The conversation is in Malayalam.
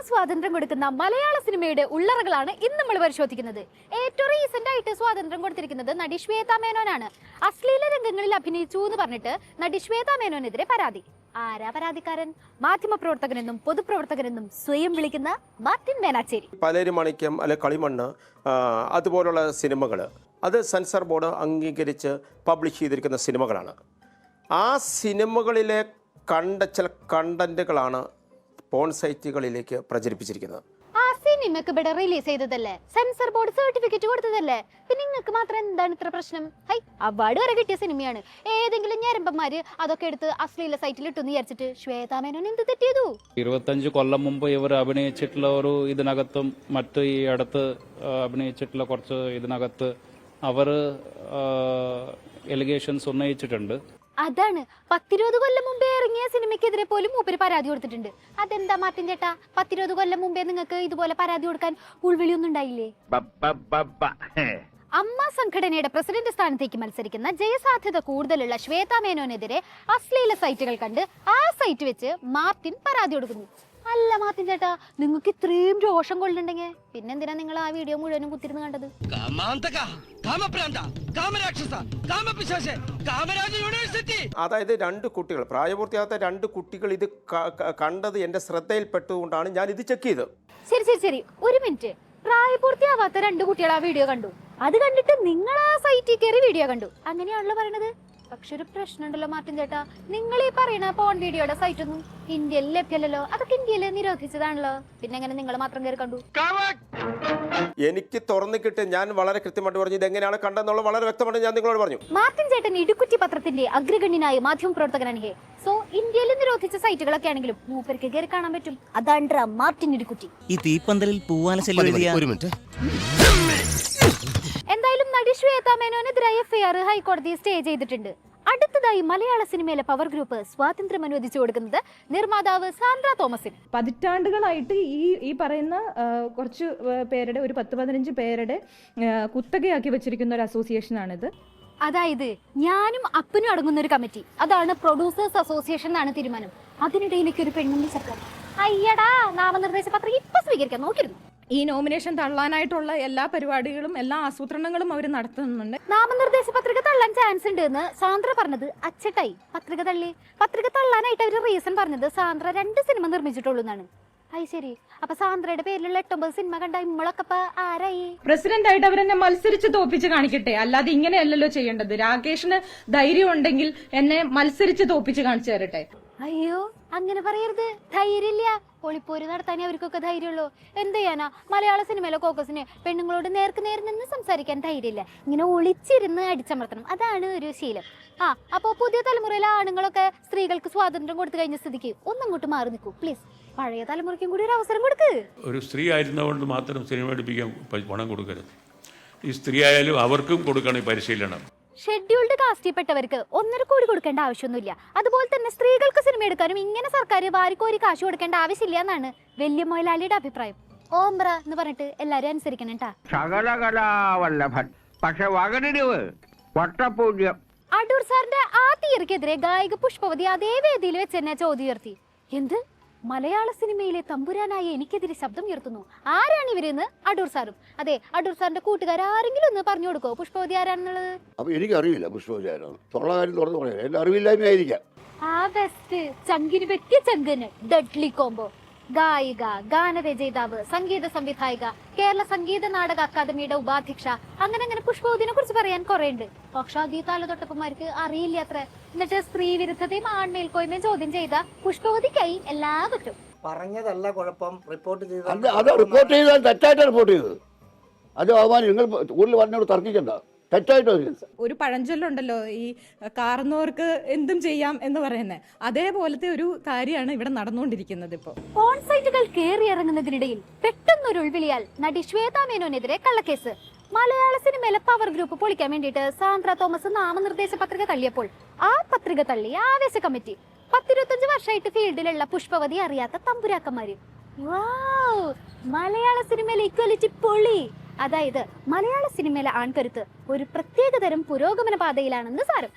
സ്വാതന്ത്ര്യം കൊടുക്കുന്ന മലയാള സിനിമയുടെ ഉള്ളറകളാണ് ഇന്ന് നമ്മൾ പരിശോധിക്കുന്നത്. ഏറ്റവും റീസെന്റ് ആയിട്ട് സ്വാതന്ത്ര്യം കൊടുത്തിരിക്കുന്നത് നടി ശ്വേതാ മേനോനാണ്. അശ്ലീല രംഗങ്ങളിൽ അഭിനയിച്ചു എന്ന് പറഞ്ഞിട്ട് നടി ശ്വേതാ മേനോനെതിരെ പരാതി. ആരാ പരാതിക്കാരൻ? മാധ്യമപ്രവർത്തകനെന്നും പൊതുപ്രവർത്തകനെന്നും സ്വയം വിളിക്കുന്ന മാർട്ടിൻ മേനാച്ചേരി. പലരുമണിക്കം അല്ലെ കളിമണ്ണ് അതുപോലുള്ള സിനിമകൾ അത് സെൻസർ ബോർഡ് അംഗീകരിച്ച് പബ്ലിഷ് ചെയ്തിരിക്കുന്ന സിനിമകളാണ്. ആ സിനിമകളിലെ ചില കണ്ടന്റുകളാണ് പോൺ സൈറ്റുകളിലേക്ക് പ്രചരിപ്പിച്ചിരിക്കുന്നത്. ആ സിനിമക്ക് ഇവിടെ റിലീസ് ചെയ്തതല്ലേ, സെൻസർ ബോർഡ് സർട്ടിഫിക്കറ്റ് കൊടുത്തതല്ലേ, പിന്നെ നിങ്ങൾക്ക് മാത്രം എന്താണ് ഇത്ര പ്രശ്നം? ഹൈ, അവാർഡ് വരെ കിട്ടിയ സിനിമയാണ്. ഏതെങ്കിലും ഞരമ്പന്മാര് അതൊക്കെ എടുത്ത് അശ്ലീല സൈറ്റിൽ ഇട്ടെന്ന് വിചാരിച്ചിട്ട് ശ്വേതാ മേനോൻ എന്ത് തെറ്റിയതു? 25 കൊല്ലം മുമ്പ് ഇവർ അഭിനയിച്ചിട്ടുള്ള ഒരു ഇതിനകത്തും മറ്റ് ഈ അടുത്ത് അഭിനയിച്ചിട്ടുള്ള കുറച്ച് ഇതിനകത്ത് അവർ എലിഗേഷൻസ് ഉന്നയിച്ചിട്ടുണ്ട്. അതാണ് 10-20 കൊല്ലം മുമ്പേ ഇറങ്ങിയ സിനിമയ്ക്കെതിരെ പോലും മൂപ്പര് പരാതി കൊടുത്തിട്ടുണ്ട്. അതെന്താ മാർട്ടിൻ ചേട്ടാ, 10-20 കൊല്ലം മുമ്പേ നിങ്ങൾക്ക് ഇതുപോലെ പരാതി കൊടുക്കാൻ ഉൾവിളിയൊന്നും ഉണ്ടായില്ലേ? അമ്മ സംഘടനയുടെ പ്രസിഡന്റ് സ്ഥാനത്തേക്ക് മത്സരിക്കുന്ന ജയസാധ്യത കൂടുതലുള്ള ശ്വേതാ മേനോനെതിരെ അശ്ലീല സൈറ്റുകൾ കണ്ട് ആ സൈറ്റ് വെച്ച് മാർട്ടിൻ പരാതി കൊടുക്കുന്നു. അല്ല മാർട്ടിൻ ചേട്ടാ, നിങ്ങൾക്ക് ഇത്രയും രോഷം കൊള്ളുന്നുണ്ടെങ്കിൽ പിന്നെന്തിനാ നിങ്ങൾ ആ വീഡിയോ മുഴുവനും കുത്തിരുന്ന് കണ്ടത്? അതായത് 2 കുട്ടികൾ, പ്രായപൂർത്തിയാകാത്ത 2 കുട്ടികൾ ഇത് കണ്ടത് എന്റെ ശ്രദ്ധയിൽപ്പെട്ടുകൊണ്ടാണ് ഞാൻ ഇത് ചെക്ക് ചെയ്തത്. ശരി, ഒരു മിനിറ്റ്. പ്രായപൂർത്തിയാവാത്ത 2 കുട്ടികൾ ആ വീഡിയോ കണ്ടു. അത് കണ്ടിട്ട് നിങ്ങൾ ആ സൈറ്റിൽ കയറി വീഡിയോ കണ്ടു, അങ്ങനെയാണല്ലോ പറയണത്. പക്ഷെ ഒരു പ്രശ്നമുണ്ടല്ലോ മാർട്ടിൻ ചേട്ടാ, നിങ്ങൾ ഈ പറയുന്ന പോൺ വീഡിയോയുടെ സൈറ്റ് ഒന്നും ഇന്ത്യയിൽ ലഭ്യമല്ലല്ലോ. അതൊക്കെ ഇന്ത്യയിൽ നിരോധിച്ചതാണല്ലോ. പിന്നെ എങ്ങനെ നിങ്ങൾ മാത്രം കയറി കണ്ടു? എനിക്ക് തുറന്നു കിട്ടി. ഞാൻ വളരെ കൃത്യമായിട്ട് പറഞ്ഞു ഇത് എങ്ങനെയാണ് കണ്ടെന്നുള്ള വളരെ വ്യക്തമായിട്ട് ഞാൻ നിങ്ങളോട് പറഞ്ഞു. മാർട്ടിൻ ചേട്ടൻ ഇടുക്കുറ്റി പത്രത്തിന്റെ അഗ്രഗണ്യനായ മാധ്യമപ്രവർത്തകനാണ്. സോ ഇന്ത്യയിൽ നിരോധിച്ച സൈറ്റുകളൊക്കെ ആണെങ്കിലും മൂപ്പർക്ക് കയറി കാണാൻ പറ്റും. അതാണ് മാർട്ടിൻ ഇടുക്കുറ്റി. ഈ തീപ്പന്തലിൽ എന്തായാലും നടി ശ്വേതാ മേനോനെതിരായ എഫ്ഐആർ ഹൈക്കോടതി സ്റ്റേ ചെയ്തിട്ടുണ്ട്. അടുത്തതായി മലയാള സിനിമയിലെ പവർ ഗ്രൂപ്പ് സ്വാതന്ത്ര്യം അനുവദിച്ചു കൊടുക്കുന്നത് നിർമ്മാതാവ് സാന്ദ്ര തോമസിന്. പതിറ്റാണ്ടുകളായിട്ട് ഈ പറയുന്ന കുറച്ച് പേരുടെ, ഒരു 10-15 പേരുടെ കുത്തകയാക്കി വെച്ചിരിക്കുന്ന ഒരു അസോസിയേഷനാണിത്. അതായത് ഞാനും അപ്പനും അടങ്ങുന്ന ഒരു കമ്മിറ്റി, അതാണ് പ്രൊഡ്യൂസേഴ്സ് അസോസിയേഷൻ എന്നാണ് തീരുമാനം. അതിനിടയിലേക്ക് ഒരു പെണ്ണുണ്ടി സർക്കാർ അയ്യടാ നാമനിർദ്ദേശ പത്രിക ഇപ്പൊ സ്വീകരിക്കാൻ നോക്കിയിരുന്നു. ഈ നോമിനേഷൻ തള്ളാനായിട്ടുള്ള എല്ലാ പരിപാടികളും, എല്ലാ ആസൂത്രണങ്ങളും അവർ നടത്തുന്നുണ്ട്. നാമനിർദ്ദേശ പത്രിക തള്ളാൻ ചാൻസ് ഉണ്ട് എന്ന് സാന്ദ്ര പറഞ്ഞത് അച്ചട്ടായി. പത്രിക തള്ളാനായിട്ട് അവർ റീസൺ പറഞ്ഞത് സാന്ദ്ര 2 സിനിമ നിർമ്മിച്ചിട്ടുള്ളൂ എന്നാണ്. അത് ശരി, അപ്പൊ സാന്ദ്രയുടെ പേരിലുള്ള 8-9 സിനിമ കണ്ട ഇമ്മളൊക്കെ ആരായി? പ്രസിഡന്റ് ആയിട്ട് അവരെന്നെ മത്സരിച്ച് തോപ്പിച്ച് കാണിക്കട്ടെ, അല്ലാതെ ഇങ്ങനെയല്ലല്ലോ ചെയ്യേണ്ടത്. രാകേഷിന് ധൈര്യം ഉണ്ടെങ്കിൽ എന്നെ മത്സരിച്ച് തോപ്പിച്ച് കാണിച്ചു തരട്ടെ. അയ്യോ, അങ്ങനെ പറയരുത്. ധൈര്യമില്ല. ഒളിപ്പോര് നടത്താനേ അവർക്കൊക്കെ ധൈര്യമുള്ളൂ. എന്ത് ചെയ്യാനാ, മലയാള സിനിമയിലെ കോക്കസിന് പെണ്ണുങ്ങളോട് നേർക്ക് നേർ നിന്ന് സംസാരിക്കാൻ ധൈര്യമില്ല. ഇങ്ങനെ ഒളിച്ചിരുന്ന് അടിച്ചമർത്തണം, അതാണ് ഒരു ശീലം. അപ്പൊ പുതിയ തലമുറയിലെ ആണുങ്ങളൊക്കെ സ്ത്രീകൾക്ക് സ്വാതന്ത്ര്യം കൊടുത്തു കഴിഞ്ഞ സ്ഥിതിക്ക് ഒന്നങ്ങോട്ട് മാറി നിൽക്കൂ പ്ലീസ്. പഴയ തലമുറയ്ക്കും കൂടി ഒരു അവസരം കൊടുക്ക്. ഒരു സ്ത്രീ ആയിരുന്നതുകൊണ്ട് മാത്രം സിനിമ എടുപ്പിക്കാൻ പണം കൊടുക്കരുത്. ഈ സ്ത്രീ ആയാലും അവർക്കും കൊടുക്കണം ഈ പരിശീലനം. ഷെഡ്യൂൾഡ് കാസ്റ്റിൽപ്പെട്ടവർക്ക് 1.5 കോടി കൊടുക്കേണ്ട ആവശ്യമൊന്നുമില്ല. അതുപോലെ തന്നെ സ്ത്രീകൾക്ക് സിനിമ എടുക്കാനും ഇങ്ങനെ സർക്കാർ വാരിക്കോരി കാശ് കൊടുക്കേണ്ട ആവശ്യമില്ല എന്നാണ് വലിയ മൊയലാളിയുടെ അഭിപ്രായം. ഓംബ്ര എന്ന് പറഞ്ഞിട്ട് എല്ലാരും അനുസരിക്കണം കേട്ടാ. അടൂർ സാറിന്റെ ആ തിയറിക്കെതിരെ ഗായിക പുഷ്പവതി അതേ വേദിയിൽ വെച്ച് തന്നെ ചോദ്യം ഉയർത്തി. എന്ത്, മലയാള സിനിമയിലെ തമ്പുരാനായി എനിക്കെതിരെ ശബ്ദം ഉയർത്തുന്നു, ആരാണ് ഇവരെന്ന് അടൂർ സാറും. അതെ, അടൂർ സാറിന്റെ കൂട്ടുകാരെങ്കിലും ഒന്ന് പറഞ്ഞു കൊടുക്കോ പുഷ്പവതി ആരാണെന്നുള്ളത്? അപ്പൊ എനിക്കറിയില്ല പുഷ്പവതി ആരാണ്. അറിവില്ലായ്മയായിരിക്കാം. ആ ബെസ്റ്റ് ചങ്കിന് പറ്റിയ ചങ്കന് ഡെഡ്ലി കോംബോ. ഗായിക, ഗാനരചയിതാവ്, സംഗീത സംവിധായിക, കേരള സംഗീത നാടക അക്കാദമിയുടെ ഉപാധ്യക്ഷ, അങ്ങനെ പുഷ്പവതിനെ കുറിച്ച് പറയാൻ കുറെ ഉണ്ട്. പക്ഷെ അതീ താലതൊട്ടപ്പന്മാർക്ക് അറിയില്ല അത്ര. എന്നിട്ട് സ്ത്രീ വിരുദ്ധതയും ആൺമേൽക്കോയ്മയും ചോദ്യം ചെയ്ത പുഷ്പവതിക്കായി എല്ലാ കുറ്റം. പറഞ്ഞതല്ല കുഴപ്പം, റിപ്പോർട്ട് ചെയ്താൽ തെറ്റായിട്ട് റിപ്പോർട്ട് ചെയ്തത്. അത് ആവാൻ നിങ്ങൾ കൂടുതൽ പറഞ്ഞോട് തർക്കിക്കണ്ട. ഒരു പഴഞ്ചൊല്ലുണ്ടല്ലോ, ഈ കാർന്നവർക്ക് എന്തും ചെയ്യാം എന്ന് പറയുന്നത്. അതേപോലത്തെ ഒരു കാര്യമാണ് ഇവിടെ നടന്നുകൊണ്ടിരിക്കുന്നത്. ഇപ്പോൾ പോൺ സൈറ്റുകൾ കയറി ഇറങ്ങുന്നതിനിടയിൽ പെട്ടെന്നൊരു ഉൾവിളിയാൽ നടി ശ്വേതാ മേനോനെതിരെ കള്ളക്കേസ്. മലയാള സിനിമയിലെ പവർ ഗ്രൂപ്പ് പൊളിക്കാൻ വേണ്ടിയിട്ട് സാന്ദ്ര തോമസ് നാമനിർദ്ദേശ പത്രിക തള്ളിയപ്പോൾ ആ പത്രിക തള്ളി ആവേശ കമ്മിറ്റി. 10-25 വർഷമായിട്ട് ഫീൽഡിലുള്ള പുഷ്പവതി അറിയാത്ത തമ്പുരാക്കന്മാര്. മലയാള സിനിമയിലെ ഇക്വാലിറ്റി പൊളി. അതായത് മലയാള സിനിമയിലെ ആൺകരുത്ത് ഒരു പ്രത്യേകതരം പുരോഗമന പാതയിലാണെന്ന് സാരം.